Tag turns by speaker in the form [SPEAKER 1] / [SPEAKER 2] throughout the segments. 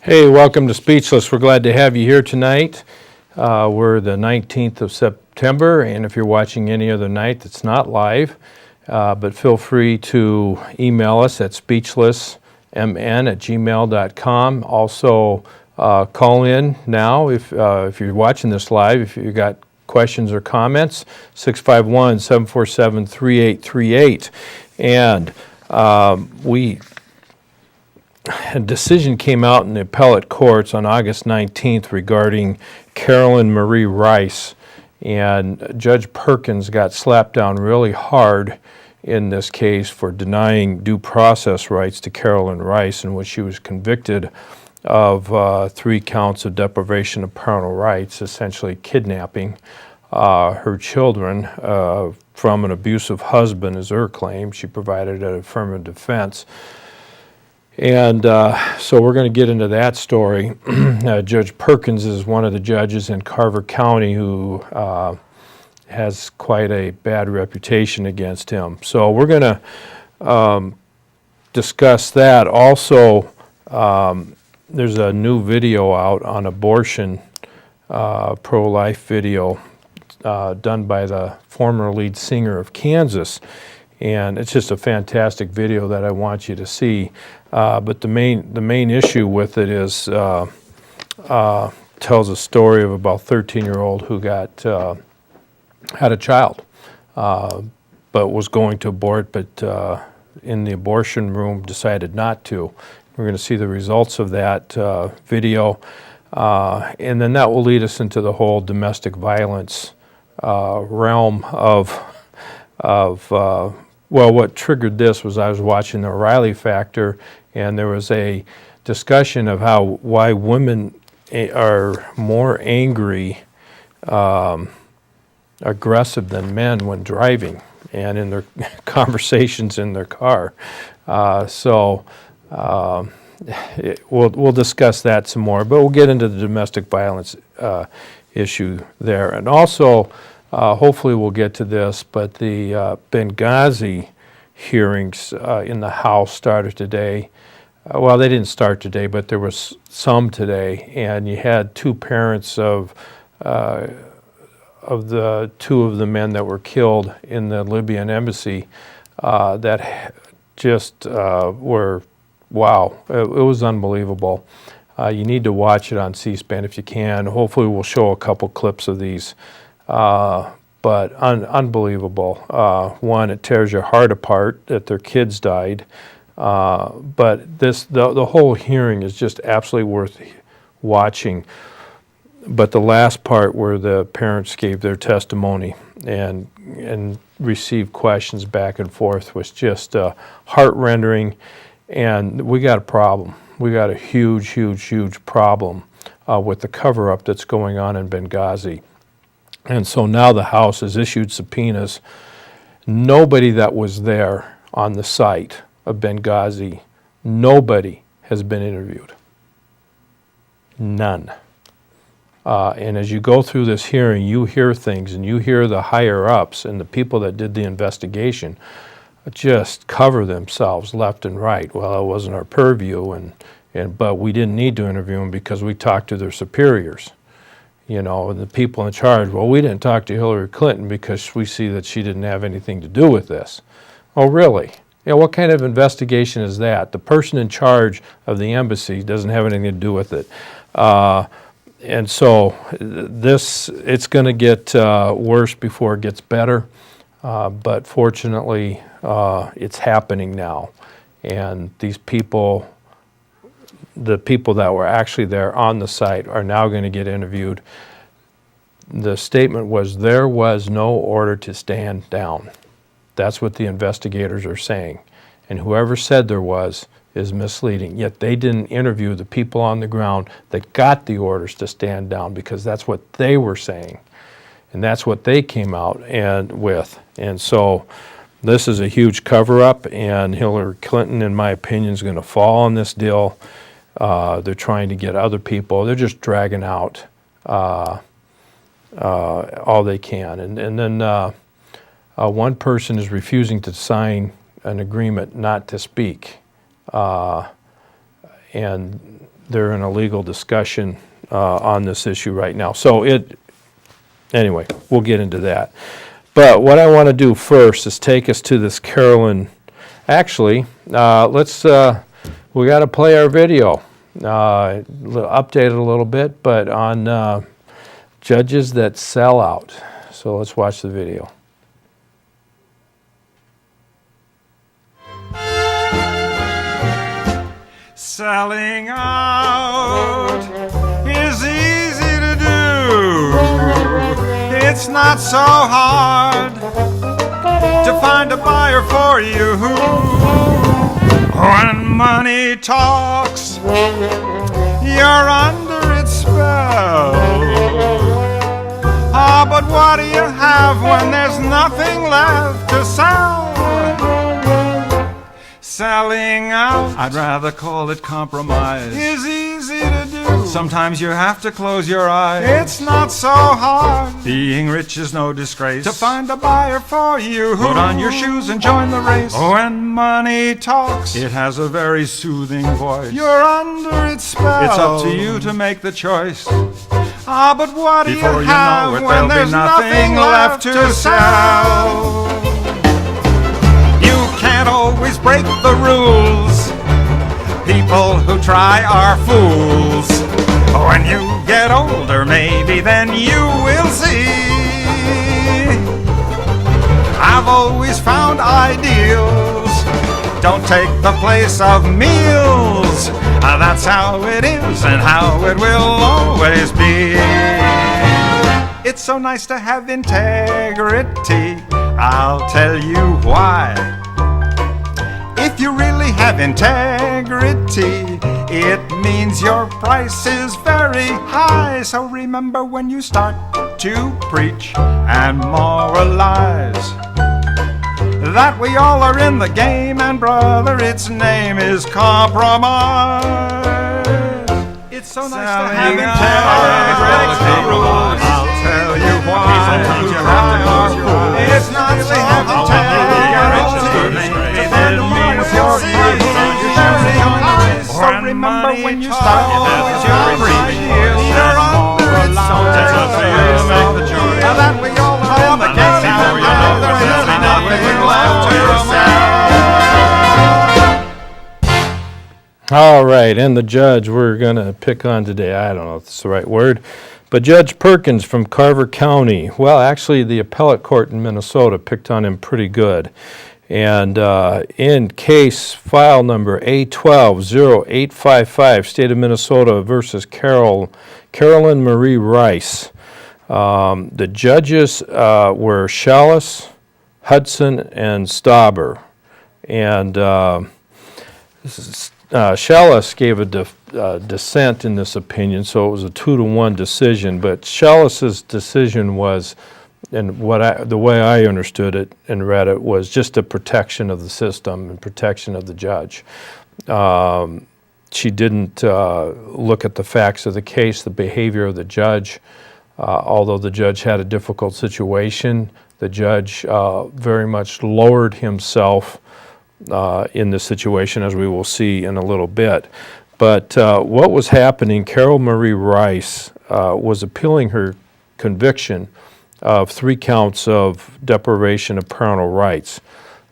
[SPEAKER 1] Hey, welcome to Speechless. We're glad to have you here tonight. We're the 19th of September, and if you're watching any other night that's not live, but feel free to email us at speechlessmn@gmail.com. Also, call in now if you're watching this live, if you've got questions or comments, 651-747-3838. And a decision came out in the appellate courts on August 19th regarding Carolyn Rice, and Judge Perkins got slapped down really hard in this case for denying due process rights to Carolyn Rice, in which she was convicted of 3 counts of deprivation of parental rights, essentially kidnapping her children from an abusive husband, is her claim. She provided an affirmative defense. And so we're going to get into that story. Judge Perkins is one of the judges in Carver County who has quite a bad reputation against him. So we're going to discuss that. Also, there's a new video out on abortion, pro-life video, done by the former lead singer of Kansas. And it's just a fantastic video that I want you to see. But the main issue with it is tells a story of about 13-year-old who got had a child, but was going to abort, but in the abortion room decided not to. We're going to see the results of that video, and then that will lead us into the whole domestic violence realm of well, what triggered this was I was watching the O'Reilly Factor, and there was a discussion of why women are more angry, aggressive than men when driving and in their conversations in their car. We'll discuss that some more, but we'll get into the domestic violence issue there. And also, hopefully we'll get to this, but the Benghazi hearings in the House started today. Well, they didn't start today, but there was some today, and you had 2 parents of the 2 of the men that were killed in the Libyan embassy that just were, wow, it was unbelievable. You need to watch it on C-SPAN if you can. Hopefully we'll show a couple clips of these. But unbelievable. One, it tears your heart apart that their kids died. But the whole hearing is just absolutely worth watching. But the last part where the parents gave their testimony and received questions back and forth was just heart-rendering. And we got a problem. We got a huge, huge, huge problem with the cover-up that's going on in Benghazi. And so now the House has issued subpoenas. Nobody that was there on the site of Benghazi, nobody has been interviewed. None. And as you go through this hearing, you hear things, and you hear the higher-ups and the people that did the investigation just cover themselves left and right. Well, it wasn't our purview, but we didn't need to interview them because we talked to their superiors. You know, the people in charge, well, we didn't talk to Hillary Clinton because we see that she didn't have anything to do with this. Oh, really? Yeah, what kind of investigation is that? The person in charge of the embassy doesn't have anything to do with it. And so it's going to get worse before it gets better. But fortunately, it's happening now. And these people, the people that were actually there on the site, are now going to get interviewed. The statement was, there was no order to stand down. That's what the investigators are saying. And whoever said there was is misleading. Yet they didn't interview the people on the ground that got the orders to stand down, because that's what they were saying. And that's what they came out with. And so this is a huge cover-up, and Hillary Clinton, in my opinion, is going to fall on this deal. They're trying to get other people. They're just dragging out all they can. And then one person is refusing to sign an agreement not to speak. and they're in a legal discussion on this issue right now. So anyway, we'll get into that. But what I want to do first is take us to this Carolyn. Actually, we got to play our video, update it a little bit, but on judges that sell out. So let's watch the video.
[SPEAKER 2] Selling out is easy to do. It's not so hard to find a buyer for you. When money talks, you're under its spell. Ah, but what do you have when there's nothing left to sell? Selling out, I'd rather call it compromise, is easy to do. Sometimes you have to close your eyes. It's not so hard. Being rich is no disgrace. To find a buyer for you, put on your shoes and join the race. When money talks, it has a very soothing voice. You're under its spell. It's up to you to make the choice. Ah, but what do you have when there's nothing left to sell? Can't always break the rules. People who try are fools. When you get older, maybe then you will see. I've always found ideals don't take the place of meals. That's how it is and how it will always be. It's so nice to have integrity. I'll tell you why. If you really have integrity, it means your price is very high. So remember when you start to preach and moralize that we all are in the game, and brother, its name is compromise. It's so nice to have integrity. I'll tell you why. Sometimes you have to close your eyes. It's not really have integrity. So remember when you start to preach, you're under its that we all are in the game, and there is nothing left to sell.
[SPEAKER 1] All right, and the judge we're going to pick on today, I don't know if it's the right word, but Judge Perkins from Carver County. Well, actually, the appellate court in Minnesota picked on him pretty good. And in case file number A12-0855, State of Minnesota versus Carolyn Marie Rice, the judges were Shallis, Hudson, and Stauber. And Shallis gave a dissent in this opinion, so it was a 2-1 decision. But Shallis's decision was, and the way I understood it and read it, was just a protection of the system and protection of the judge. She didn't look at the facts of the case, the behavior of the judge. Although the judge had a difficult situation, the judge very much lowered himself in this situation, as we will see in a little bit. But what was happening, Carol Marie Rice was appealing her conviction of 3 counts of deprivation of parental rights.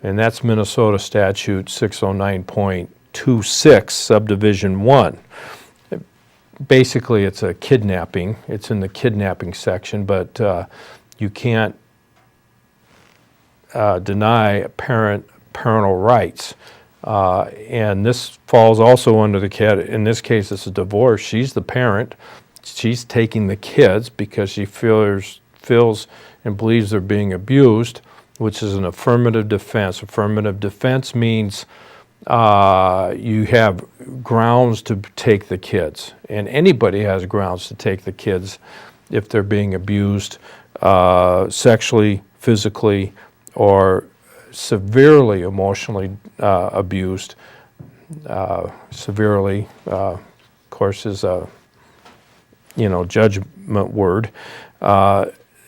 [SPEAKER 1] And that's Minnesota Statute 609.26, Subdivision 1. Basically, it's a kidnapping. It's in the kidnapping section, but you can't deny a parent parental rights. And this falls also under the in this case, it's a divorce. She's the parent. She's taking the kids because she feels and believes they're being abused, which is an affirmative defense. Affirmative defense means you have grounds to take the kids, and anybody has grounds to take the kids if they're being abused sexually, physically, or severely emotionally abused. Severely, of course, is a judgment word.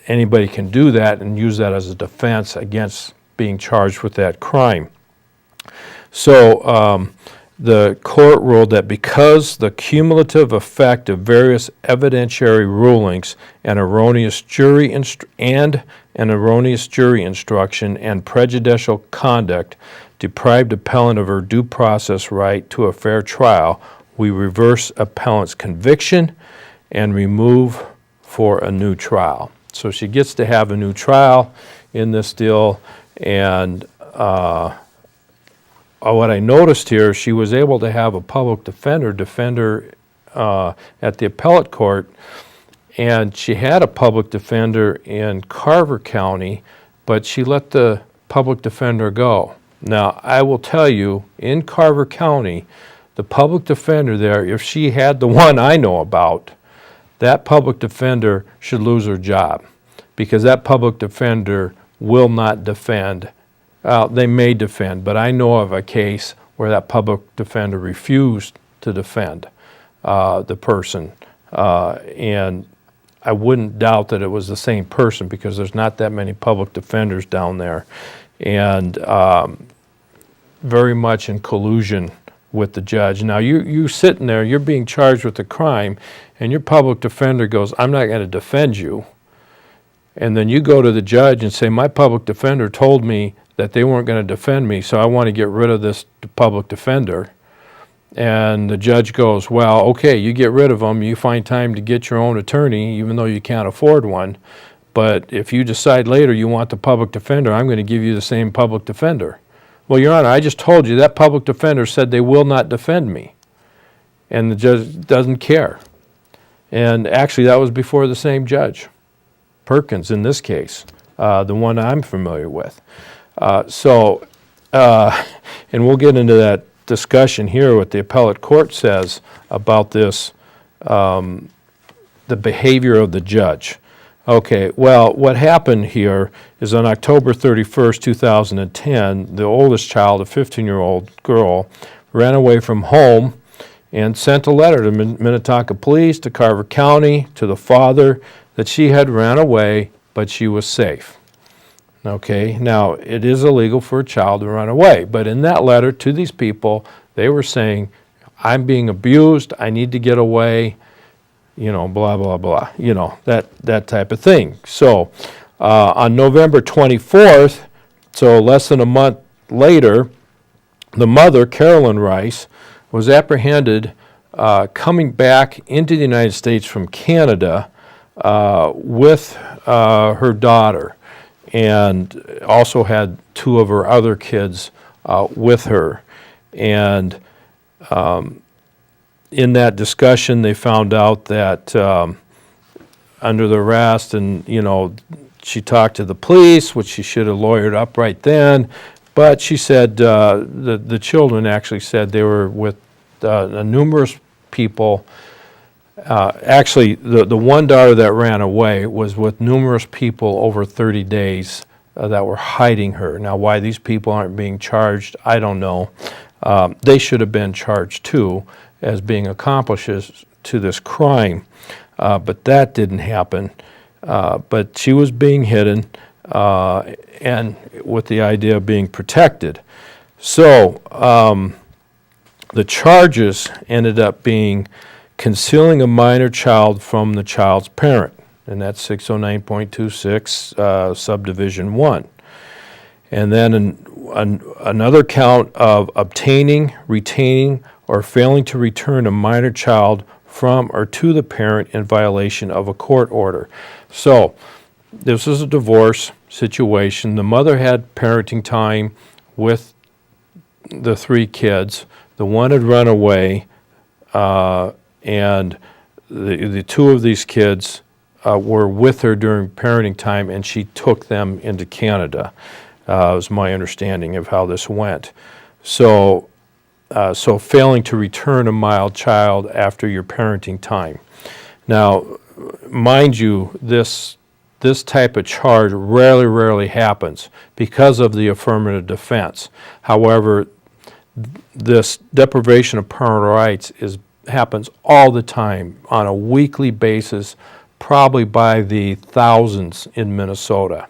[SPEAKER 1] Anybody can do that and use that as a defense against being charged with that crime. So the court ruled that because the cumulative effect of various evidentiary rulings and an erroneous jury instruction and prejudicial conduct deprived appellant of her due process right to a fair trial, we reverse appellant's conviction and remove for a new trial. So she gets to have a new trial in this deal, and what I noticed here, she was able to have a public defender defend her at the appellate court, and she had a public defender in Carver County, but she let the public defender go. Now, I will tell you, in Carver County, the public defender there, if she had the one I know about, that public defender should lose her job, because that public defender will not defend. They may defend, but I know of a case where that public defender refused to defend the person. And I wouldn't doubt that it was the same person, because there's not that many public defenders down there. And very much in collusion with the judge. Now, you sitting there, you're being charged with a crime, and your public defender goes, I'm not going to defend you. And then you go to the judge and say, my public defender told me that they weren't going to defend me, so I want to get rid of this public defender. And the judge goes, well, okay, you get rid of them, you find time to get your own attorney, even though you can't afford one. But if you decide later you want the public defender, I'm going to give you the same public defender. Well, Your Honor, I just told you that public defender said they will not defend me. And the judge doesn't care. And actually, that was before the same judge, Perkins in this case, the one I'm familiar with. And we'll get into that discussion here, what the appellate court says about this, the behavior of the judge. Okay, well, what happened here is on October 31st, 2010, the oldest child, a 15-year-old girl, ran away from home and sent a letter to Minnetonka Police, to Carver County, to the father, that she had ran away, but she was safe. Okay, now it is illegal for a child to run away, but in that letter to these people, they were saying, I'm being abused, I need to get away, you know, blah, blah, blah, you know, that type of thing. So on November 24th, so less than a month later, the mother, Carolyn Rice, was apprehended coming back into the United States from Canada with her daughter, and also had two of her other kids with her. And in that discussion, they found out that under the arrest, and you know, she talked to the police, which she should have lawyered up right then, but she said the children actually said they were with numerous people. Actually, the one daughter that ran away was with numerous people over 30 days that were hiding her. Now, why these people aren't being charged, I don't know. They should have been charged too as being accomplices to this crime, but that didn't happen. But she was being hidden and with the idea of being protected. So the charges ended up being concealing a minor child from the child's parent, and that's 609.26 subdivision 1. And then another count of obtaining, retaining, or failing to return a minor child from or to the parent in violation of a court order. So this is a divorce situation. The mother had parenting time with the three kids. The one had run away, and the two of these kids were with her during parenting time, and she took them into Canada. Was my understanding of how this went. So failing to return a mild child after your parenting time. Now, mind you, this type of charge rarely happens because of the affirmative defense. However, this deprivation of parental rights happens all the time on a weekly basis, probably by the thousands in Minnesota.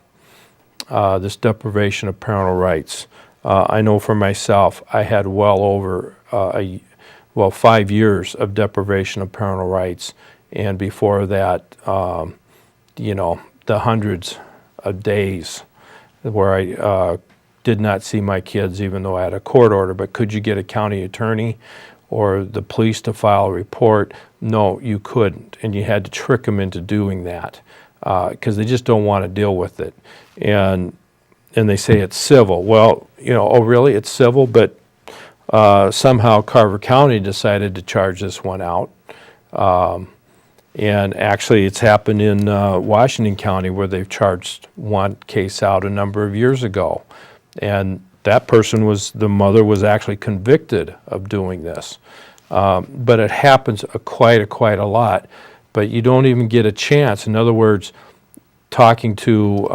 [SPEAKER 1] This deprivation of parental rights I know for myself, I had well over 5 years of deprivation of parental rights, and before that, the hundreds of days where I did not see my kids even though I had a court order. But could you get a county attorney or the police to file a report? No, you couldn't, and you had to trick them into doing that because they just don't want to deal with it. And they say it's civil. Well, oh really, it's civil? But somehow Carver County decided to charge this one out. And actually it's happened in Washington County where they've charged one case out a number of years ago. And that person the mother was actually convicted of doing this. But it happens quite a lot. But you don't even get a chance. In other words, talking to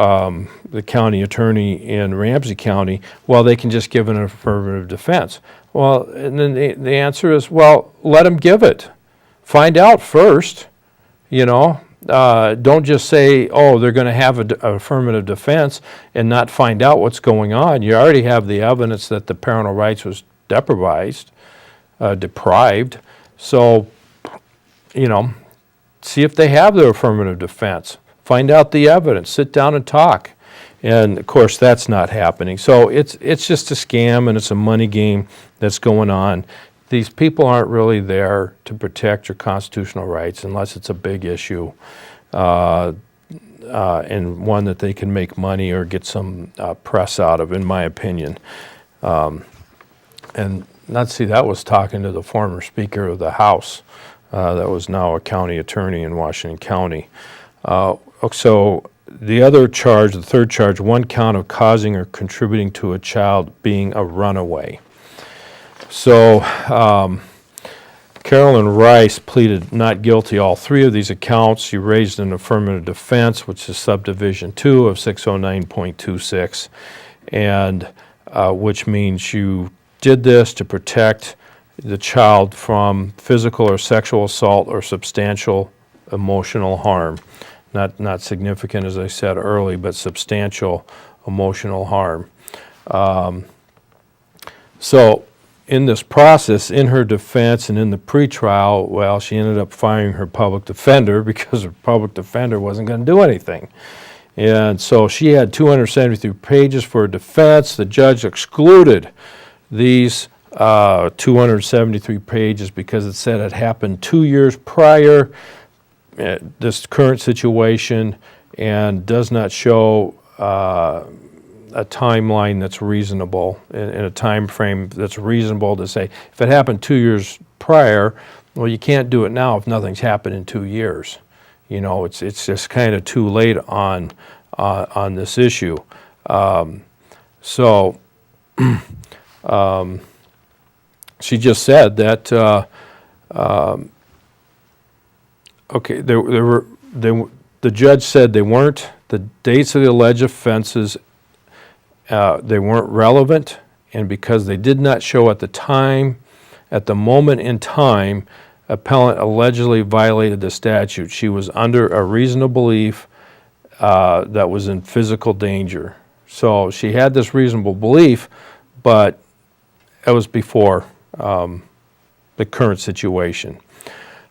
[SPEAKER 1] the county attorney in Ramsey County, well, they can just give an affirmative defense. Well, and then the answer is, well, let them give it. Find out first, Don't just say, oh, they're going to have an affirmative defense and not find out what's going on. You already have the evidence that the parental rights was deprived. So, see if they have their affirmative defense. Find out the evidence. Sit down and talk. And, of course, that's not happening. So it's just a scam and it's a money game that's going on. These people aren't really there to protect your constitutional rights unless it's a big issue and one that they can make money or get some press out of, in my opinion. And let's see, that was talking to the former Speaker of the House that was now a county attorney in Washington County. So the other charge, the third charge, one count of causing or contributing to a child being a runaway. So Carolyn Rice pleaded not guilty all three of these accounts. She raised an affirmative defense, which is subdivision 2 of 609.26, and which means you did this to protect the child from physical or sexual assault or substantial emotional harm. Not significant, as I said early, but substantial emotional harm. So in this process, in her defense and in the pretrial, well, she ended up firing her public defender because her public defender wasn't going to do anything. And so she had 273 pages for her defense. The judge excluded these 273 pages because it said it happened 2 years prior, this current situation, and does not show a timeline that's reasonable, in a time frame that's reasonable to say, if it happened 2 years prior, well, you can't do it now if nothing's happened in 2 years. It's just kind of too late on this issue. She just said that okay, the judge said they weren't, the dates of the alleged offenses, they weren't relevant, and because they did not show at the moment in time, appellant allegedly violated the statute. She was under a reasonable belief that was in physical danger. So she had this reasonable belief, but it was before the current situation.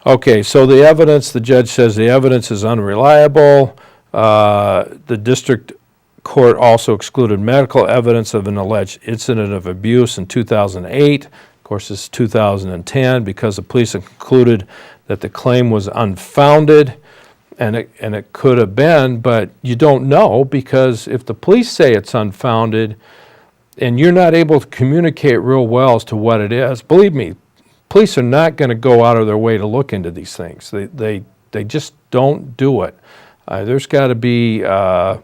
[SPEAKER 1] Okay, so the evidence, the judge says the evidence is unreliable. The district court also excluded medical evidence of an alleged incident of abuse in 2008. Of course, it's 2010 because the police concluded that the claim was unfounded, and it could have been, but you don't know, because if the police say it's unfounded and you're not able to communicate real well as to what it is, believe me, police are not going to go out of their way to look into these things. They just don't do it. There's got to be a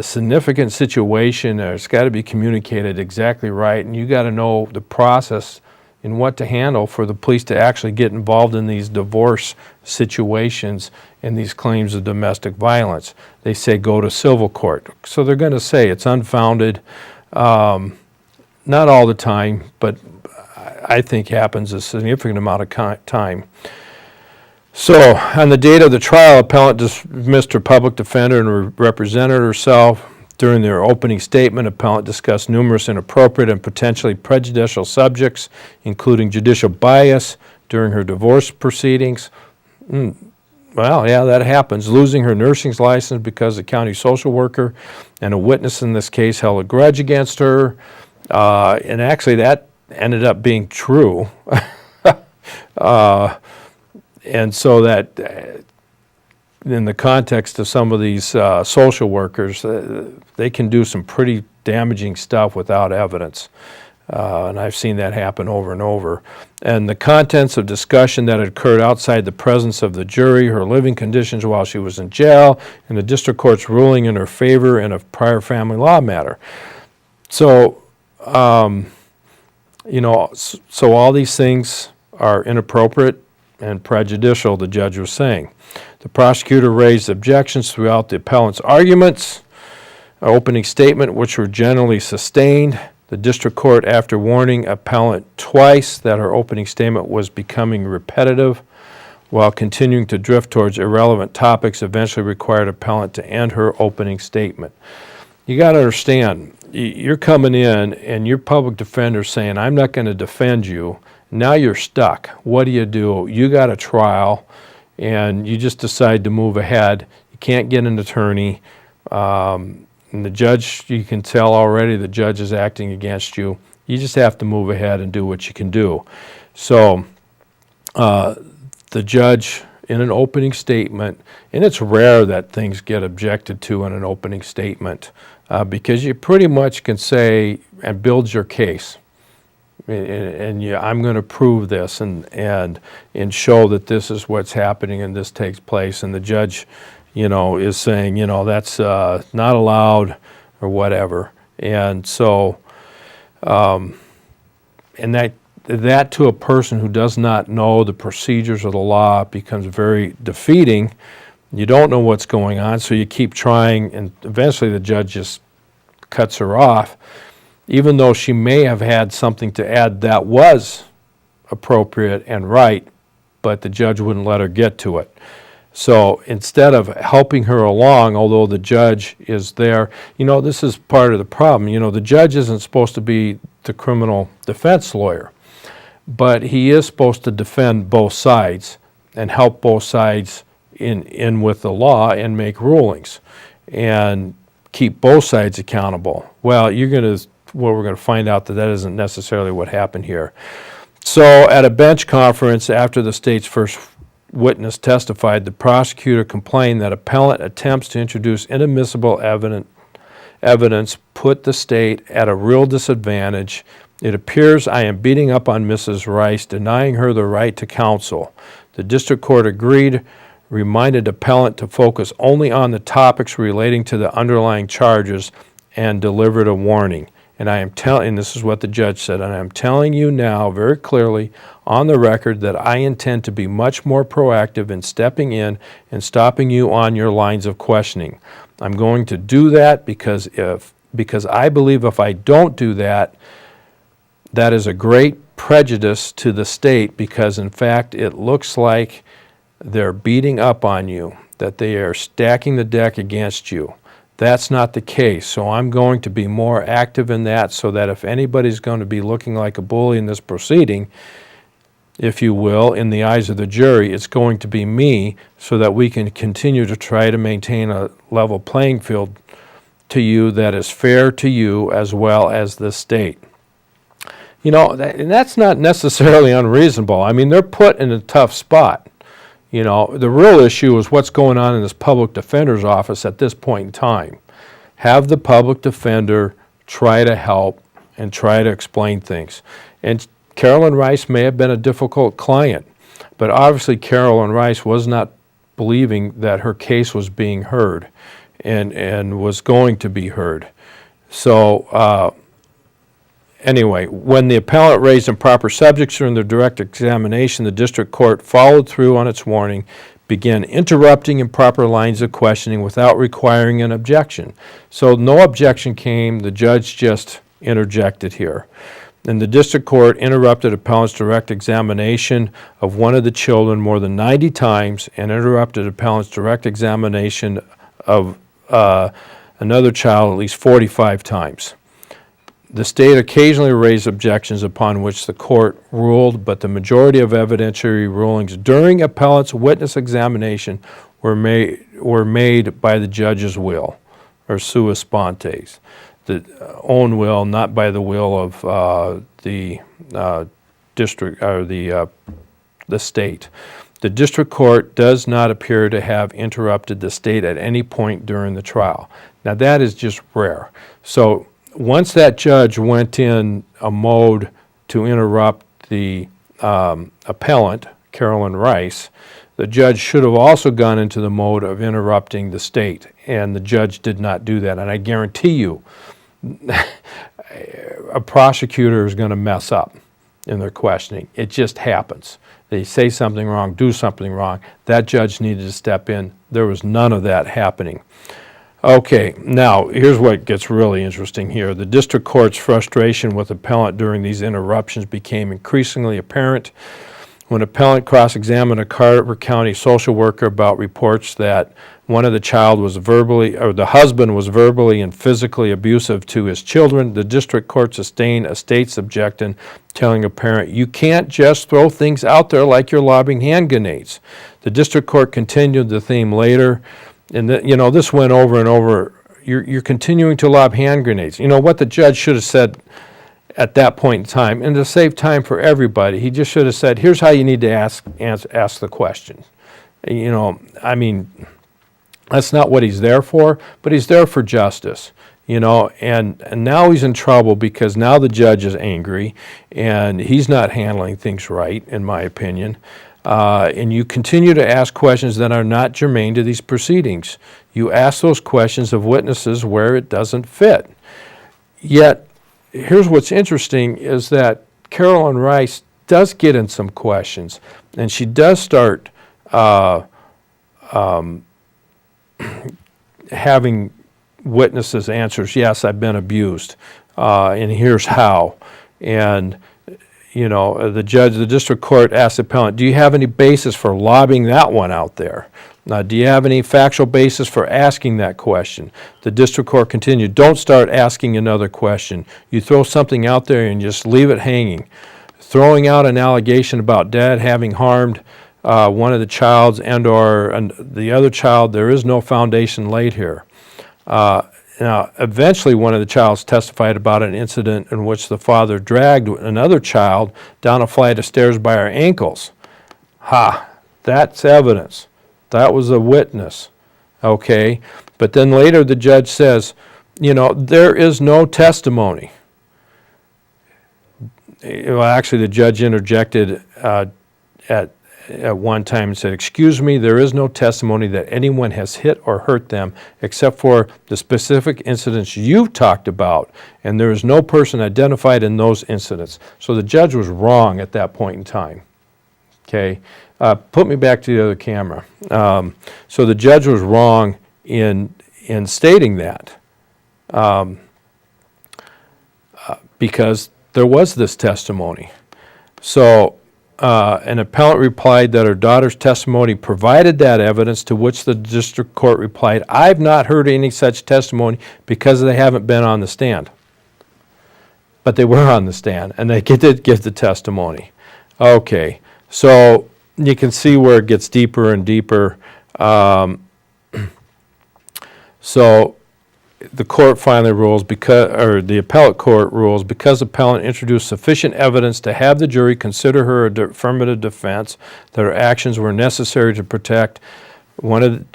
[SPEAKER 1] significant situation. It's got to be communicated exactly right, and you got to know the process and what to handle for the police to actually get involved in these divorce situations and these claims of domestic violence. They say go to civil court. So they're going to say it's unfounded. Not all the time, but I think happens a significant amount of time. So on the date of the trial, appellant dismissed her public defender and represented herself. During their opening statement, appellant discussed numerous inappropriate and potentially prejudicial subjects, including judicial bias during her divorce proceedings. Well, yeah, that happens. Losing her nursing license because the county social worker and a witness in this case held a grudge against her. And actually that ended up being true. And so that in the context of some of these social workers, they can do some pretty damaging stuff without evidence. And I've seen that happen over and over. And the contents of discussion that occurred outside the presence of the jury, her living conditions while she was in jail, and the district court's ruling in her favor in a prior family law matter. So, so all these things are inappropriate and prejudicial, the judge was saying. The prosecutor raised objections throughout the appellant's arguments, an opening statement, which were generally sustained. The district court, after warning appellant twice that her opening statement was becoming repetitive while continuing to drift towards irrelevant topics, eventually required appellant to end her opening statement. You got to understand, you're coming in and your public defender saying, I'm not going to defend you. Now you're stuck. What do? You got a trial and you just decide to move ahead. You can't get an attorney. And the judge, you can tell already the judge is acting against you. You just have to move ahead and do what you can do. So the judge, in an opening statement, and it's rare that things get objected to in an opening statement because you pretty much can say and build your case. And I'm going to prove this and show that this is what's happening and this takes place. And the judge, is saying, that's not allowed or whatever. And so, and that to a person who does not know the procedures of the law becomes very defeating. You don't know what's going on, so you keep trying, and eventually the judge just cuts her off, even though she may have had something to add that was appropriate and right, but the judge wouldn't let her get to it. So instead of helping her along, although the judge is there, this is part of the problem. The judge isn't supposed to be the criminal defense lawyer, but he is supposed to defend both sides and help both sides in with the law and make rulings and keep both sides accountable. Well, we're going to find out that isn't necessarily what happened here. So at a bench conference after the state's first witness testified, the prosecutor complained that appellant attempts to introduce inadmissible evidence put the state at a real disadvantage. It appears I am beating up on Mrs. Rice, denying her the right to counsel. The district court agreed, reminded appellant to focus only on the topics relating to the underlying charges, and delivered a warning. And this is what the judge said, and I am telling you now very clearly on the record that I intend to be much more proactive in stepping in and stopping you on your lines of questioning. I'm going to do that because I believe if I don't do that, that is a great prejudice to the state because, in fact, it looks like they're beating up on you, that they are stacking the deck against you. That's not the case, so I'm going to be more active in that so that if anybody's going to be looking like a bully in this proceeding, if you will, in the eyes of the jury, it's going to be me so that we can continue to try to maintain a level playing field to you that is fair to you as well as the state. And that's not necessarily unreasonable. I mean, they're put in a tough spot. The real issue is what's going on in this public defender's office at this point in time. Have the public defender try to help and try to explain things. And Carolyn Rice may have been a difficult client, but obviously Carolyn Rice was not believing that her case was being heard and was going to be heard. So anyway, when the appellant raised improper subjects during the direct examination, the district court followed through on its warning, began interrupting improper lines of questioning without requiring an objection. So no objection came, the judge just interjected here. And the district court interrupted appellant's direct examination of one of the children more than 90 times and interrupted appellant's direct examination of another child at least 45 times. The state occasionally raised objections upon which the court ruled, but the majority of evidentiary rulings during appellate's witness examination were made by the judge's will, or sua sponte, the own will, not by the will of the district or the state. The district court does not appear to have interrupted the state at any point during the trial. Now that is just rare. So once that judge went in a mode to interrupt the appellant, Carolyn Rice, the judge should have also gone into the mode of interrupting the state, and the judge did not do that. And I guarantee you, a prosecutor is going to mess up in their questioning. It just happens. They say something wrong, do something wrong. That judge needed to step in. There was none of that happening. Okay, now here's what gets really interesting here. The district court's frustration with appellant during these interruptions became increasingly apparent when appellant cross-examined a Carver County social worker about reports that the husband was verbally and physically abusive to his children. The district court sustained a state's objection, telling a parent, "You can't just throw things out there like you're lobbing hand grenades." The district court continued the theme later, and this went over and over. You're continuing to lob hand grenades. You know what the judge should have said at that point in time, and to save time for everybody, he just should have said, "Here's how you need to ask the question." That's not what he's there for, but he's there for justice, and now he's in trouble because now the judge is angry and he's not handling things right, in my opinion. And you continue to ask questions that are not germane to these proceedings. You ask those questions of witnesses where it doesn't fit. Yet, here's what's interesting is that Carolyn Rice does get in some questions, and she does start having witnesses answers, "Yes, I've been abused, and here's how." And the district court asked the appellant, "Do you have any basis for lobbing that one out there? Do you have any factual basis for asking that question?" The district court continued, "Don't start asking another question. You throw something out there and just leave it hanging. Throwing out an allegation about dad having harmed one of the childs and/or the other child, there is no foundation laid here." Now, eventually one of the childs testified about an incident in which the father dragged another child down a flight of stairs by her ankles. That's evidence. That was a witness. Okay? But then later the judge says, there is no testimony. Well, actually the judge interjected at one time and said, "Excuse me, there is no testimony that anyone has hit or hurt them except for the specific incidents you talked about, and there is no person identified in those incidents." So the judge was wrong at that point in time. Okay, put me back to the other camera. So the judge was wrong in stating that because there was this testimony. So an appellant replied that her daughter's testimony provided that evidence, to which the district court replied, "I've not heard any such testimony because they haven't been on the stand." But they were on the stand, and they did give the testimony. Okay, so you can see where it gets deeper and deeper. So the court finally rules the appellate court rules, because appellant introduced sufficient evidence to have the jury consider her affirmative defense that her actions were necessary to protect one of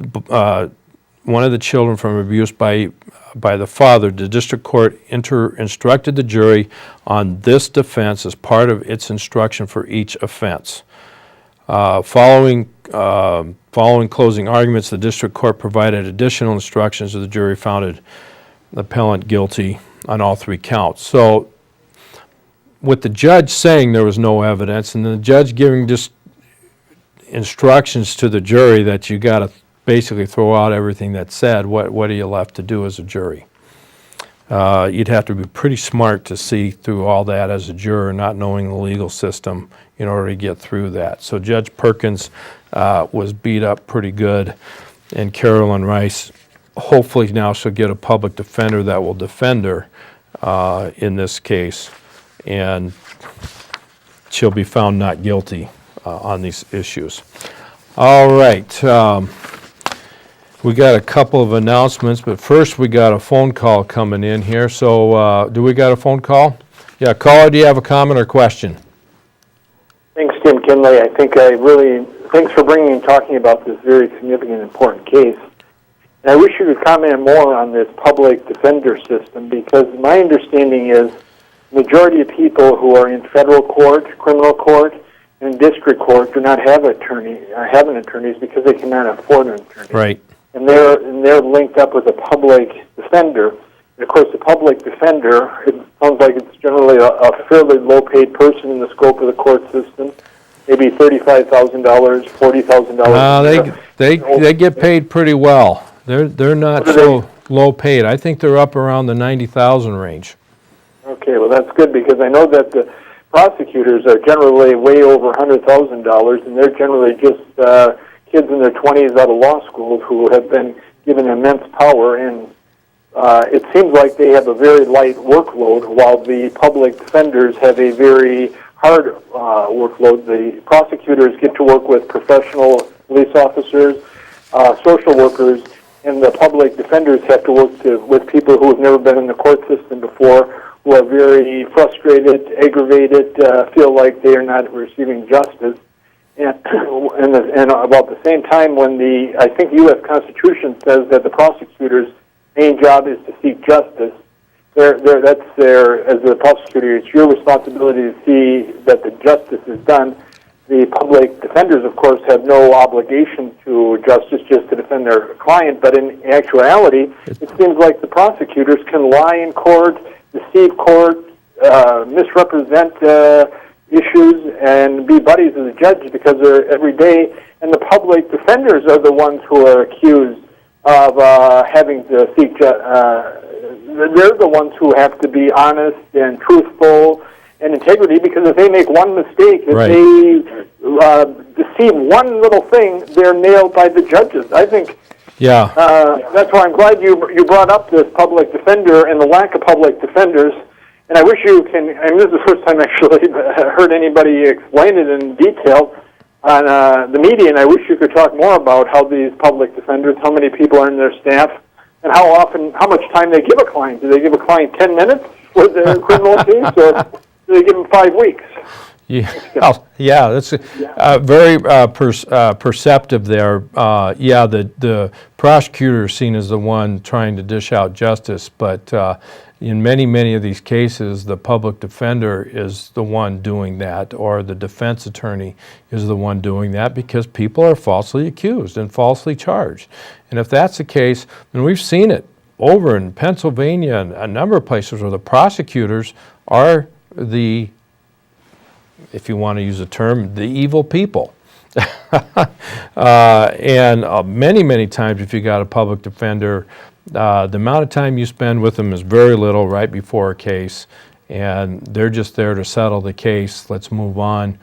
[SPEAKER 1] the children from abuse by the father. The district court instructed the jury on this defense as part of its instruction for each offense. Following closing arguments, the district court provided additional instructions, and the jury found the appellant guilty on all three counts. So with the judge saying there was no evidence, and the judge giving just instructions to the jury that you got to basically throw out everything that's said, what are you left to do as a jury? You'd have to be pretty smart to see through all that as a juror, not knowing the legal system, in order to get through that. So Judge Perkins was beat up pretty good, and Carolyn Rice hopefully now she'll get a public defender that will defend her in this case, and she'll be found not guilty on these issues. All right. We got a couple of announcements, but first we got a phone call coming in here. So do we got a phone call? Yeah, caller, do you have a comment or question?
[SPEAKER 3] Thanks, Tim Kinley. Thanks for talking about this very significant and important case. And I wish you could comment more on this public defender system, because my understanding is the majority of people who are in federal court, criminal court, and district court do not have attorneys because they cannot afford an attorney.
[SPEAKER 1] Right.
[SPEAKER 3] And they're linked up with a public defender. And of course, the public defender, it sounds like it's generally a fairly low-paid person in the scope of the court system, maybe $35,000, $40,000.
[SPEAKER 1] They get paid pretty well. They're not so low paid. I think they're up around the $90,000 range.
[SPEAKER 3] Okay, well that's good, because I know that the prosecutors are generally way over $100,000, and they're generally just kids in their 20s out of law school who have been given immense power, and it seems like they have a very light workload, while the public defenders have a very hard workload. The prosecutors get to work with professional police officers, social workers, and the public defenders have to work with people who have never been in the court system before, who are very frustrated, aggravated, feel like they are not receiving justice. And about the same time, when I think the U.S. Constitution says that the prosecutor's main job is to seek justice, as the prosecutor, it's your responsibility to see that the justice is done. The public defenders, of course, have no obligation to justice, just to defend their client, but in actuality, it seems like the prosecutors can lie in court, deceive court, misrepresent issues, and be buddies of the judge because they're every day, and the public defenders are the ones who are accused of having to seek they're the ones who have to be honest and truthful and integrity, because if they make one mistake, if they deceive one little thing, they're nailed by the judges. I think that's why I'm glad you brought up this public defender and the lack of public defenders. And I wish you can, and this is the first time I actually heard anybody explain it in detail on the media, and I wish you could talk more about how these public defenders, how many people are in their staff, and how much time they give a client. Do they give a client 10 minutes for their criminal case, or do they give them 5 weeks?
[SPEAKER 1] Yeah, that's very perceptive there. The prosecutor is seen as the one trying to dish out justice, but in many of these cases, the public defender is the one doing that, or the defense attorney is the one doing that, because people are falsely accused and falsely charged. And if that's the case, then we've seen it over in Pennsylvania and a number of places where the prosecutors are the, if you want to use a term, the evil people. And many times, if you got a public defender, the amount of time you spend with them is very little right before a case, and they're just there to settle the case. Let's move on.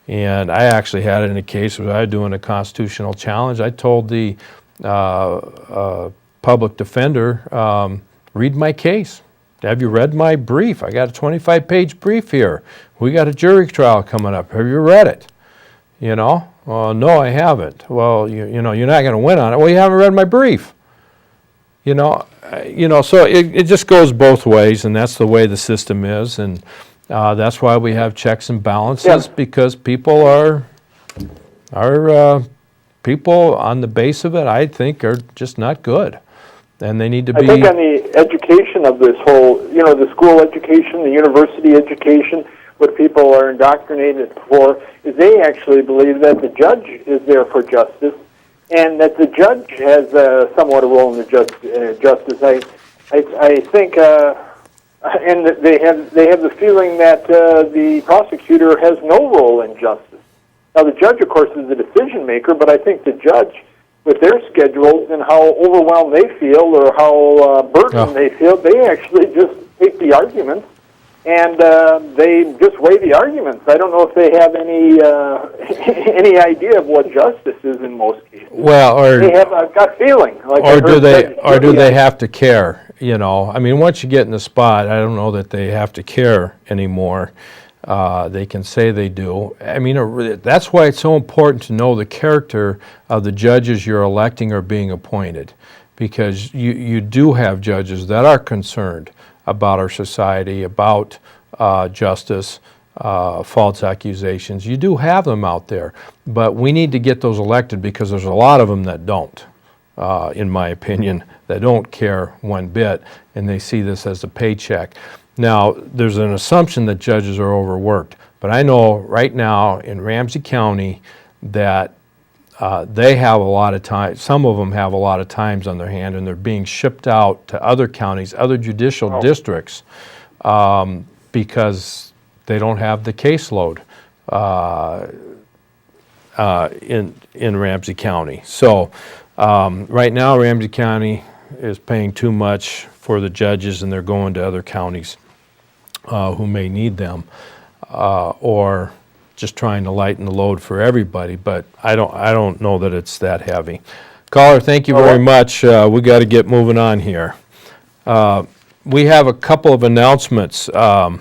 [SPEAKER 1] And I actually had it in a case where I was doing a constitutional challenge. I told the public defender, read my case. Have you read my brief? I got a 25-page brief here. We got a jury trial coming up. Have you read it? No, I haven't. Well, you're not going to win on it. Well, you haven't read my brief. So it just goes both ways, and that's the way the system is, and that's why we have checks and balances, because people are people on the base of it, I think, are just not good, and they need to be.
[SPEAKER 3] I think on the education of this whole, the school education, the university education, what people are indoctrinated for, is they actually believe that the judge is there for justice, and that the judge has somewhat a role in the justice. I think, and they have the feeling that the prosecutor has no role in justice. Now, the judge, of course, is the decision maker, but I think the judge, with their schedules and how overwhelmed they feel or how burdened they feel, they actually just take the arguments and they just weigh the arguments. I don't know if they have any any idea of what justice is in most cases.
[SPEAKER 1] Well,
[SPEAKER 3] They have a gut feeling. Like I
[SPEAKER 1] or
[SPEAKER 3] heard
[SPEAKER 1] do they
[SPEAKER 3] Judge
[SPEAKER 1] have to care? You know, I mean, once you get in the spot, I don't know that they have to care anymore. They can say they do. I mean, that's why it's so important to know the character of the judges you're electing or being appointed, because you do have judges that are concerned about our society, about justice, false accusations. You do have them out there, but we need to get those elected because there's a lot of them that don't, in my opinion, that don't care one bit, and they see this as a paycheck. Now, there's an assumption that judges are overworked, but I know right now in Ramsey County that they have a lot of time, some of them have a lot of times on their hand, and they're being shipped out to other counties, other judicial districts, because they don't have the caseload in Ramsey County. So right now, Ramsey County is paying too much for the judges, and they're going to other counties who may need them, or just trying to lighten the load for everybody. But I don't know that it's that heavy. Caller, thank you very much. We got to get moving on here. We have a couple of announcements that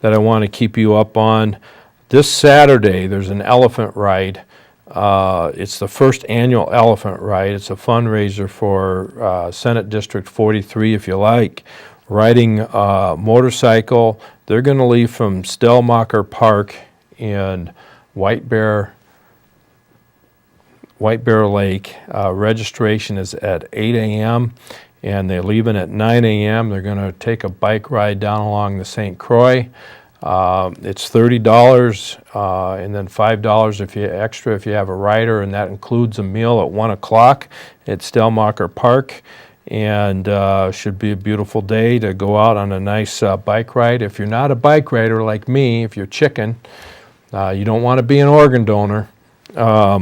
[SPEAKER 1] I want to keep you up on. This Saturday, there's an elephant ride. It's the first annual elephant ride. It's a fundraiser for Senate District 43, if you like. Riding a motorcycle. They're going to leave from Stellmacher Park in White Bear Lake. Registration is at 8 a.m. and they're leaving at 9 a.m. They're going to take a bike ride down along the St. Croix. It's $30 and then $5 extra if you have a rider, and that includes a meal at 1 o'clock at Stellmacher Park. And should be a beautiful day to go out on a nice bike ride. If you're not a bike rider like me, if you're chicken, you don't want to be an organ donor. At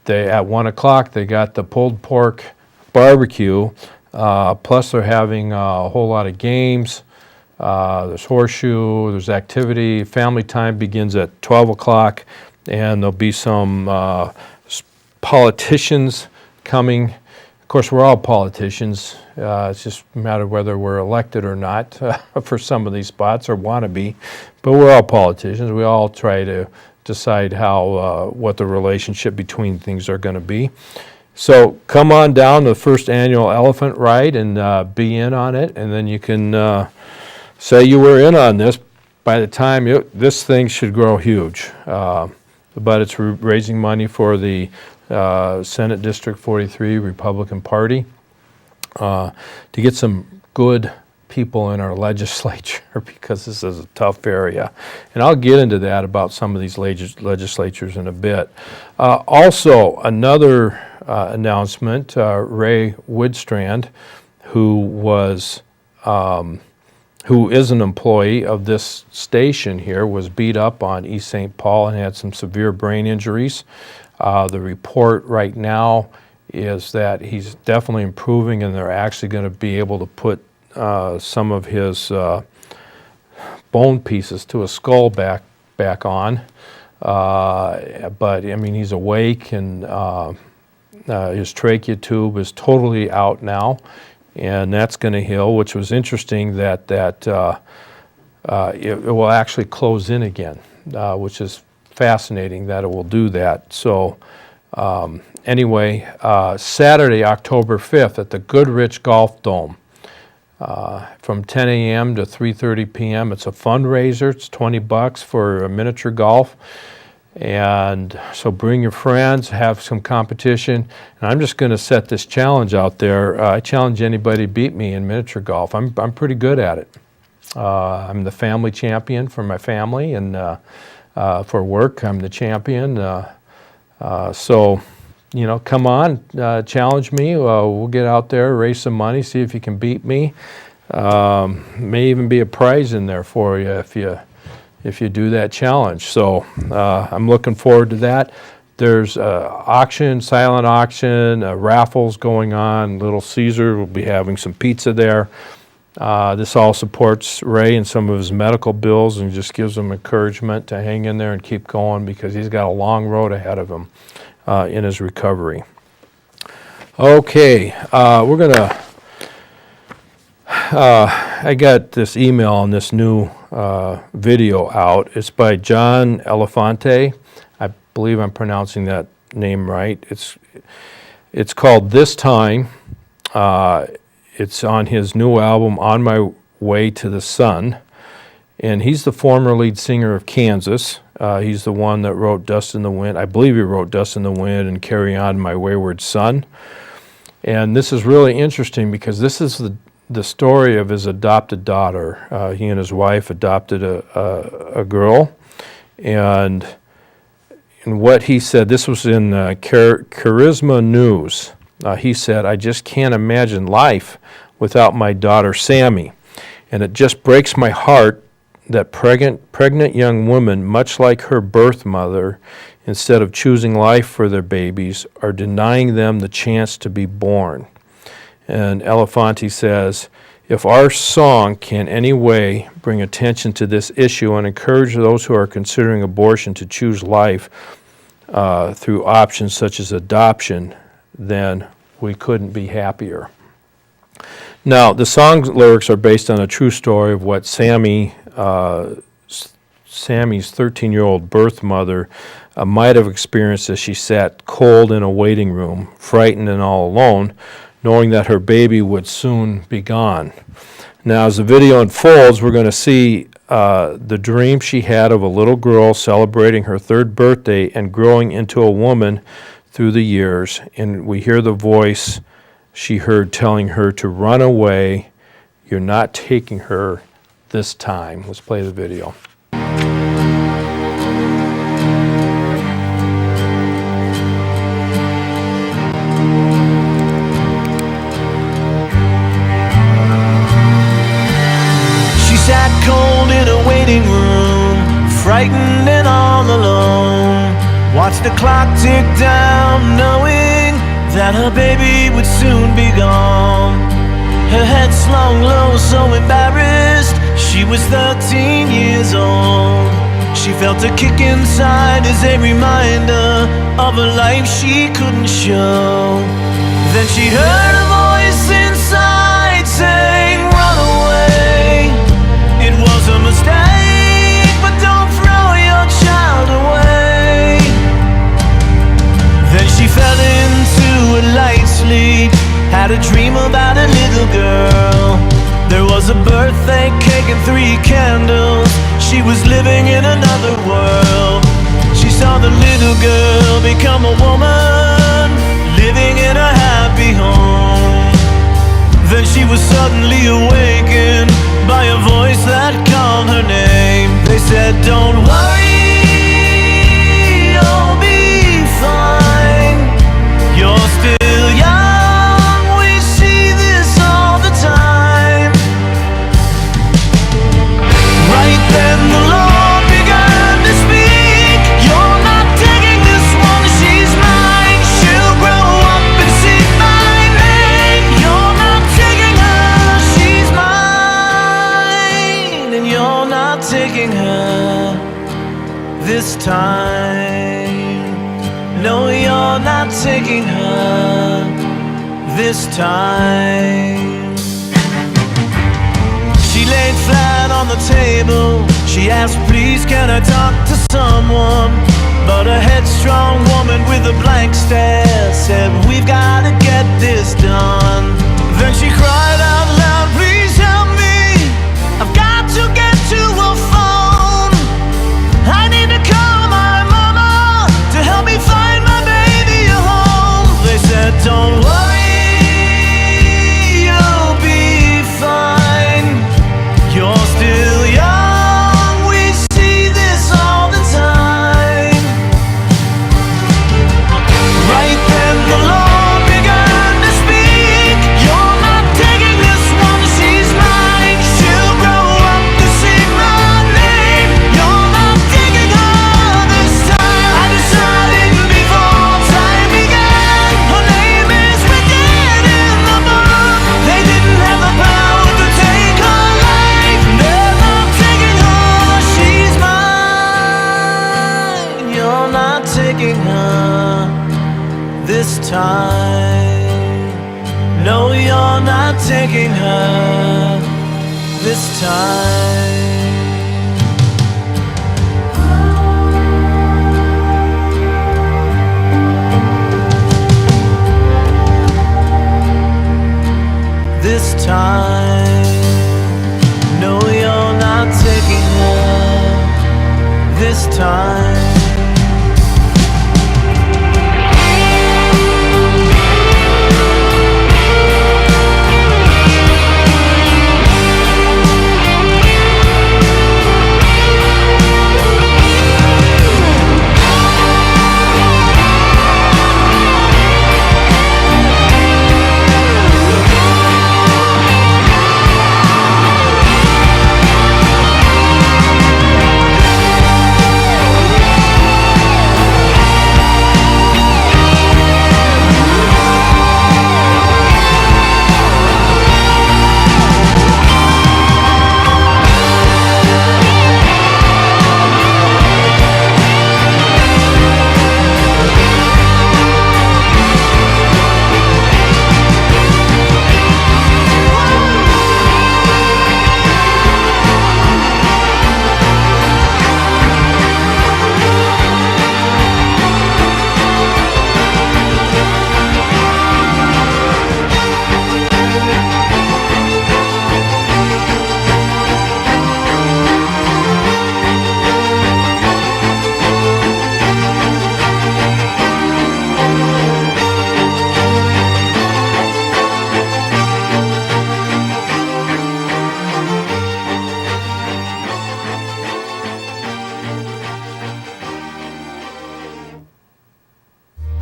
[SPEAKER 1] 1 o'clock they got the pulled pork barbecue, plus they're having a whole lot of games. There's horseshoe, there's activity. Family time begins at 12 o'clock, and there'll be some politicians coming. Of course, we're all politicians. It's just a matter of whether we're elected or not for some of these spots, or want to be. But we're all politicians. We all try to decide what the relationship between things are going to be. So come on down to the first annual elephant ride and be in on it, and then you can say you were in on this. By the time this thing should grow huge. But it's raising money for the Senate District 43 Republican Party to get some good people in our legislature, because this is a tough area. And I'll get into that about some of these legislatures in a bit. Also, another announcement, Ray Woodstrand, who is an employee of this station here, was beat up on East St. Paul and had some severe brain injuries. The report right now is that he's definitely improving, and they're actually going to be able to put some of his bone pieces to a skull back on. But I mean, he's awake, and his trachea tube is totally out now, and that's going to heal. Which was interesting that it will actually close in again, which is fascinating that it will do that. So anyway, Saturday, October 5th at the Goodrich Golf Dome from 10 a.m. to 3:30 p.m. It's a fundraiser. It's $20 for a miniature golf. And so bring your friends, have some competition. And I'm just going to set this challenge out there. I challenge anybody to beat me in miniature golf. I'm pretty good at it. I'm the family champion for my family, and for work, I'm the champion. So, come on, challenge me. We'll get out there, raise some money, see if you can beat me. May even be a prize in there for you if you do that challenge. So I'm looking forward to that. There's auction, silent auction, raffles going on. Little Caesar will be having some pizza there. This all supports Ray and some of his medical bills and just gives him encouragement to hang in there and keep going because he's got a long road ahead of him in his recovery. Okay, we're going to, I got this email on this new video out. It's by John Elefante. I believe I'm pronouncing that name right. It's called This Time. It's on his new album, On My Way to the Sun. And he's the former lead singer of Kansas. He's the one that wrote Dust in the Wind. I believe he wrote Dust in the Wind and Carry On My Wayward Son. And this is really interesting because this is the story of his adopted daughter. He and his wife adopted a girl. And what he said, this was in Charisma News. He said, I just can't imagine life without my daughter Sammy. And it just breaks my heart that pregnant young women, much like her birth mother, instead of choosing life for their babies, are denying them the chance to be born. And Elefante says, if our song can in any way bring attention to this issue and encourage those who are considering abortion to choose life through options such as adoption, then we couldn't be happier. Now, the song's lyrics are based on a true story of what Sammy's 13-year-old birth mother might have experienced as she sat cold in a waiting room, frightened and all alone, knowing that her baby would soon be gone. Now, as the video unfolds, we're going to see the dream she had of a little girl celebrating her 3rd birthday and growing into a woman through the years, and we hear the voice she heard telling her to run away. You're not taking her this time. Let's play the video.
[SPEAKER 4] She sat cold in a waiting room, frightened and all alone. Watched the clock tick down, knowing that her baby would soon be gone. Her head slung low, so embarrassed. She was 13 years old. She felt a kick inside as a reminder of a life she couldn't show. Then she heard a voice inside saying, run away. It was a mistake, but don't throw your child away. Then she fell into a light sleep, had a dream about a little girl. There was a birthday cake and 3 candles. She was living in another world. She saw the little girl become a woman, living in a happy home. Then she was suddenly awakened by a voice that called her name. They said, don't worry, you'll be fine. You're still young, we see this all the time. Right then the Lord began to speak. You're not taking this one, she's mine. She'll grow up and see my name. You're not taking her, she's mine. And you're not taking her this time. No, you're not taking her this time. She laid flat on the table. She asked, please, can I talk to someone? But a headstrong woman with a blank stare said, we've got to get this done. Then she cried out loud, please help me. I've got to get to a phone. I need to call my mama to help me find my baby a home. They said, don't worry, you'll be fine. You're still young, we see this all the time. Right then the Lord began to speak. You're not taking not taking her this time. No, you're not taking her this time. This time, no, you're not taking her this time.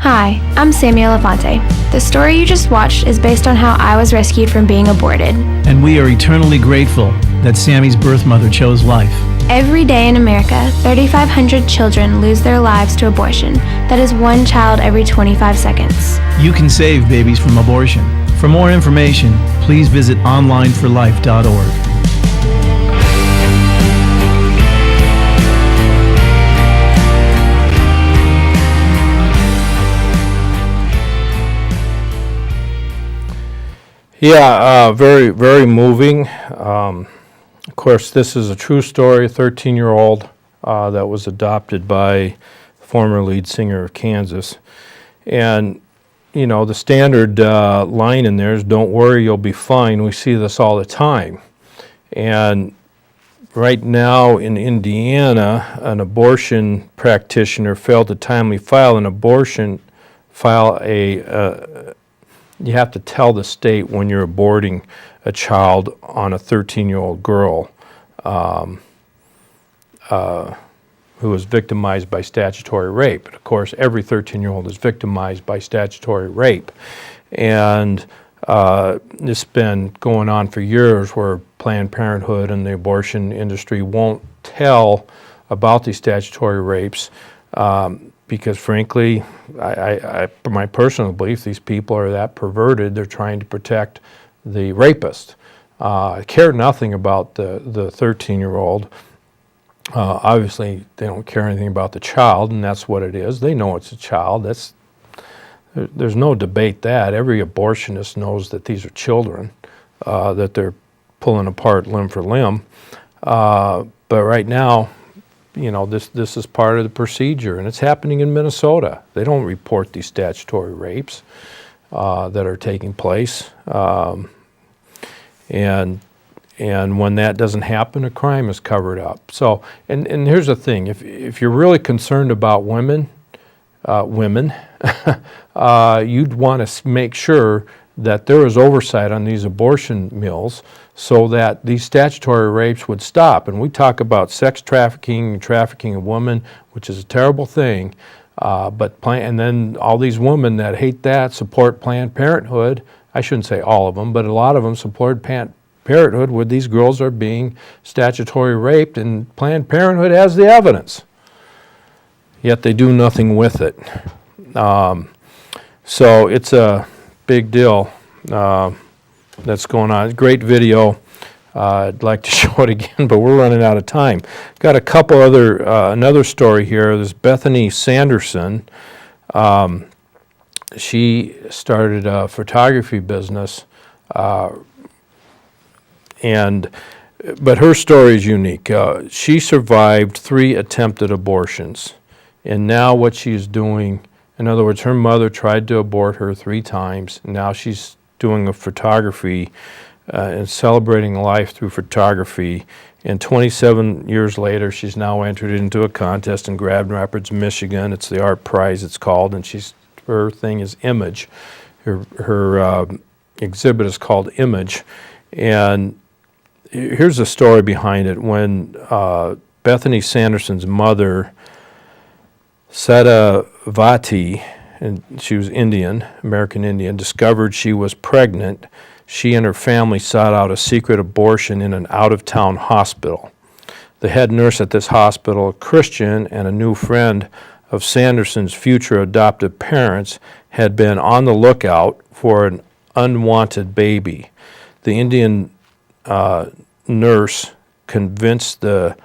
[SPEAKER 5] Hi, I'm Samuel Lafante. The story you just watched is based on how I was rescued from being aborted.
[SPEAKER 6] And we are eternally grateful that Sammy's birth mother chose life.
[SPEAKER 5] Every day in America, 3,500 children lose their lives to abortion. That is one child every 25 seconds.
[SPEAKER 6] You can save babies from abortion. For more information, please visit onlineforlife.org.
[SPEAKER 1] Yeah, very, very moving. Of course, this is a true story, a 13-year-old that was adopted by former lead singer of Kansas. And, you know, the standard line in there is, "Don't worry, you'll be fine." We see this all the time. And right now in Indiana, an abortion practitioner failed to timely file an abortion, you have to tell the state when you're aborting a child on a 13-year-old girl who was victimized by statutory rape. And of course, every 13-year-old is victimized by statutory rape. And it's been going on for years where Planned Parenthood and the abortion industry won't tell about these statutory rapes because frankly, my personal belief, these people are that perverted, they're trying to protect the rapist. Care nothing about the 13-year-old. Obviously, they don't care anything about the child, and that's what it is. They know it's a child. There's no debate that. Every abortionist knows that these are children, that they're pulling apart limb for limb. But right now, you know, this is part of the procedure, and it's happening in Minnesota. They don't report these statutory rapes that are taking place, and when that doesn't happen, a crime is covered up. So, and here's the thing: if you're really concerned about women, you'd want to make sure that there is oversight on these abortion mills so that these statutory rapes would stop. And we talk about sex trafficking and trafficking of women, which is a terrible thing, and then all these women that hate that support Planned Parenthood. I shouldn't say all of them, but a lot of them support Planned Parenthood where these girls are being statutory raped, and Planned Parenthood has the evidence. Yet they do nothing with it. So it's a big deal that's going on. Great video I'd like to show it again, but we're running out of time. Got a couple other, another story here. There's Bethany Sanderson. She started a photography business, but her story is unique. She survived 3 attempted abortions, and now what she's doing, in other words, her mother tried to abort her 3 times. Now she's doing a photography and celebrating life through photography. And 27 years later, she's now entered into a contest in Grand Rapids, Michigan. It's the Art Prize, it's called, and her thing is Image. Her exhibit is called Image. And here's the story behind it. When Bethany Sanderson's mother, Seta Vati, and she was Indian, American Indian, discovered she was pregnant, she and her family sought out a secret abortion in an out-of-town hospital. The head nurse at this hospital, a Christian and a new friend of Sanderson's future adoptive parents, had been on the lookout for an unwanted baby. The Indian nurse convinced the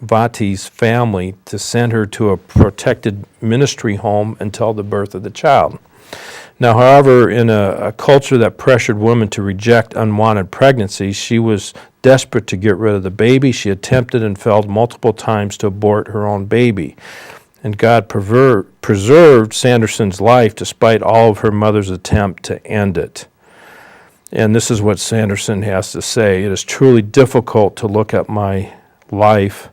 [SPEAKER 1] Vati's family to send her to a protected ministry home until the birth of the child. Now, however, in a culture that pressured women to reject unwanted pregnancies, she was desperate to get rid of the baby. She attempted and failed multiple times to abort her own baby. And God preserved Sanderson's life despite all of her mother's attempt to end it. And this is what Sanderson has to say. It is truly difficult to look at my life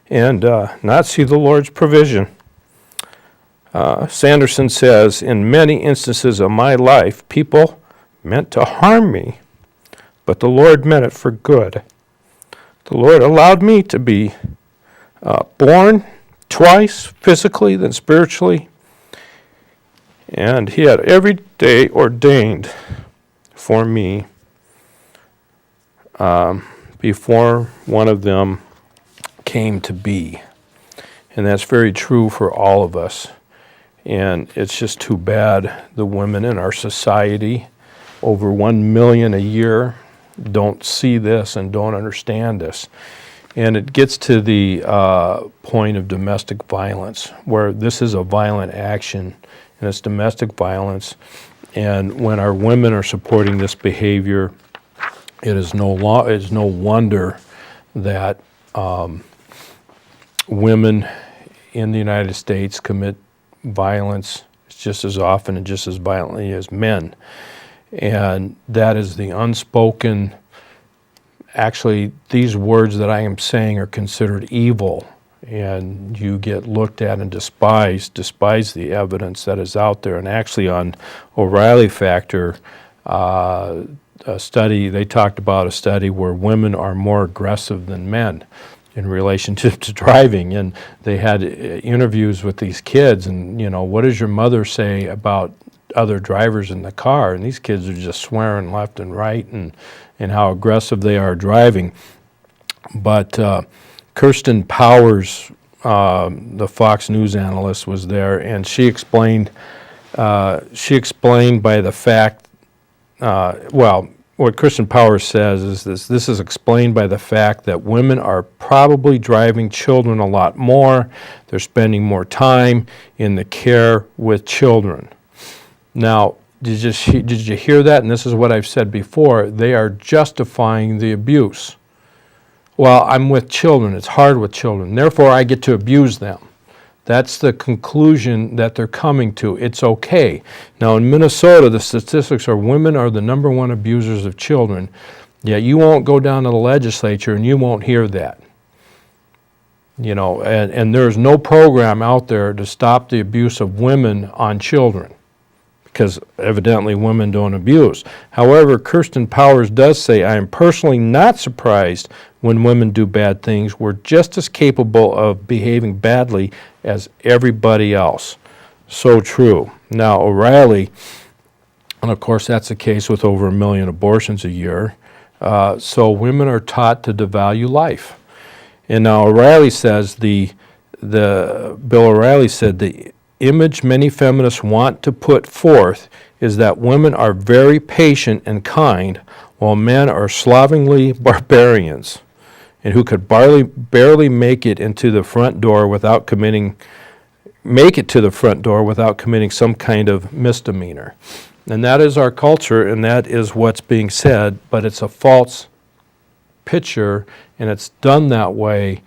[SPEAKER 1] and not see the Lord's provision. Sanderson says, in many instances of my life, people meant to harm me, but the Lord meant it for good. The Lord allowed me to be born twice, physically, then spiritually, and He had every day ordained for me before one of them came to be. And that's very true for all of us. And it's just too bad the women in our society, over 1 million a year, don't see this and don't understand this. And it gets to the point of domestic violence, where this is a violent action, and it's domestic violence. And when our women are supporting this behavior, it is no wonder that women in the United States commit violence just as often and just as violently as men. And that is the unspoken, actually, these words that I am saying are considered evil, and you get looked at and despise the evidence that is out there. And actually on O'Reilly Factor, a study, they talked about a study where women are more aggressive than men in relationship to driving, and they had interviews with these kids, and what does your mother say about other drivers in the car? And these kids are just swearing left and right, and how aggressive they are driving. But Kirsten Powers, the Fox News analyst, was there, and she explained by the fact, what Kirsten Powers says is this is explained by the fact that women are probably driving children a lot more. They're spending more time in the care with children. Now, did you hear that? And this is what I've said before. They are justifying the abuse. Well, I'm with children. It's hard with children. Therefore, I get to abuse them. That's the conclusion that they're coming to. It's okay. Now, in Minnesota, the statistics are women are the #1 abusers of children. Yet you won't go down to the legislature and you won't hear that. And there's no program out there to stop the abuse of women on children, because evidently women don't abuse. However, Kirsten Powers does say, I am personally not surprised when women do bad things. We're just as capable of behaving badly as everybody else. So true. Now, O'Reilly, and of course that's the case with over 1 million abortions a year, so women are taught to devalue life. And now O'Reilly says the Bill O'Reilly said, the image many feminists want to put forth is that women are very patient and kind, while men are slovenly barbarians, and who could barely make it to the front door without committing some kind of misdemeanor. And that is our culture, and that is what's being said, but it's a false picture, and it's done that way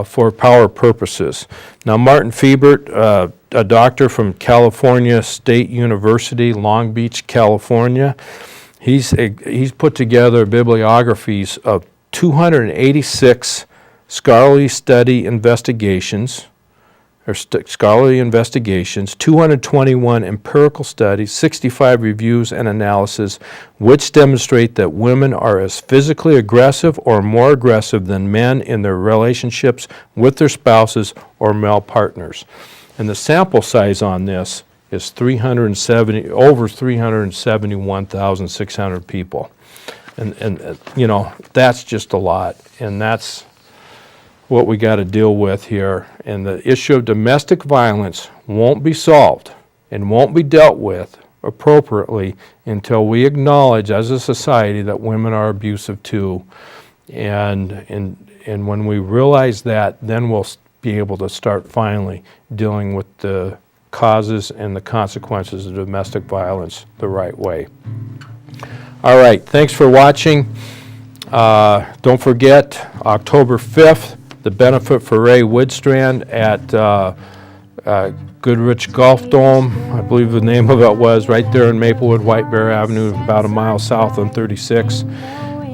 [SPEAKER 1] for power purposes. Now, Martin Fiebert, a doctor from California State University, Long Beach, California, he's put together bibliographies of 286 scholarly investigations, 221 empirical studies, 65 reviews and analysis, which demonstrate that women are as physically aggressive or more aggressive than men in their relationships with their spouses or male partners. And the sample size on this is over 371,600 people. And you know, that's just a lot, and that's what we got to deal with here. And the issue of domestic violence won't be solved and won't be dealt with appropriately until we acknowledge as a society that women are abusive too. And when we realize that, then we'll be able to start finally dealing with the causes and the consequences of domestic violence the right way. All right, thanks for watching. Don't forget, October 5th, the benefit for Ray Woodstrand at Goodrich Golf Dome, I believe the name of it was, right there in Maplewood, White Bear Avenue, about a mile south on 36.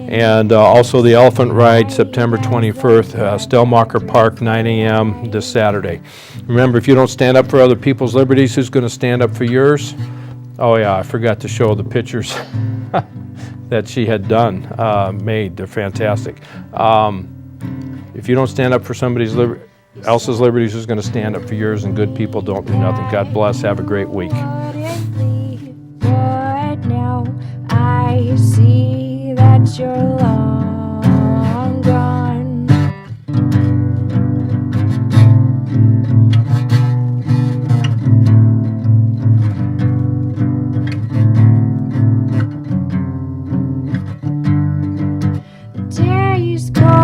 [SPEAKER 1] And also the Elephant Ride, September 21st, Stellmacher Park, 9 a.m. this Saturday. Remember, if you don't stand up for other people's liberties, who's going to stand up for yours? Oh yeah, I forgot to show the pictures that she had made. They're fantastic. If you don't stand up for somebody else's liberties, who's going to stand up for yours? And good people don't do nothing. God bless. Have a great week.
[SPEAKER 7] But now I see that you're long gone. Days go